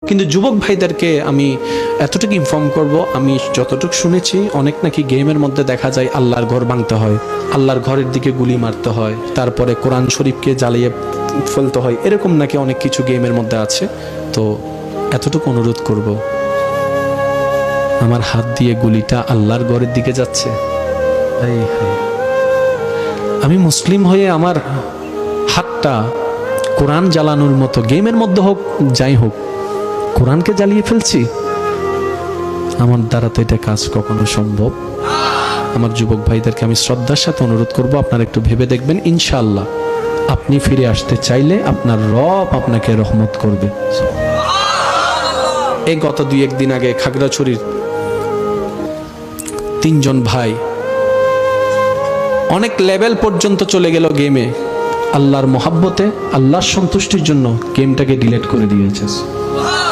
কিন্তু যুবক ভাইদেরকে আমি এতটুকু ইনফর্ম করব, আমি যতটুকু শুনেছি অনেক নাকি গেমের মধ্যে দেখা যায় আল্লাহর ঘর ভাঙতে হয়, আল্লাহর ঘরের দিকে গুলি মারতে হয়, তারপরে কোরআন শরীফকে জ্বালিয়ে ফেলতে হয়, এরকম নাকি অনেক কিছু গেমের মধ্যে আছে। তো এতটুকু অনুরোধ করব, আমার হাত দিয়ে গুলিটা আল্লাহর ঘরের দিকে যাচ্ছে, আমি মুসলিম হয়ে আমার হাতটা কোরআন জ্বালানোর মতো গেমের মধ্যে হোক যাই হোক কোরআনকে জ্বালিয়ে ফেলছি, আমার দ্বারা তো এটা কাজ কখনো সম্ভব। আমার যুবক ভাইদেরকে আমি শ্রদ্ধার সাথে অনুরোধ করব, আপনারা একটু ভেবে দেখবেন, ইনশাআল্লাহ আপনি ফিরে আসতে চাইলে আপনার রব আপনাকে রহমত করবে। এই গত 2-1 দিন আগে খাগড়াছড়ির 3 জন ভাই অনেক লেভেল পর্যন্ত চলে গেল গেমে, আল্লাহর মহাব্বতে আল্লাহর সন্তুষ্টির জন্য গেমটাকে ডিলিট করে দিয়েছে।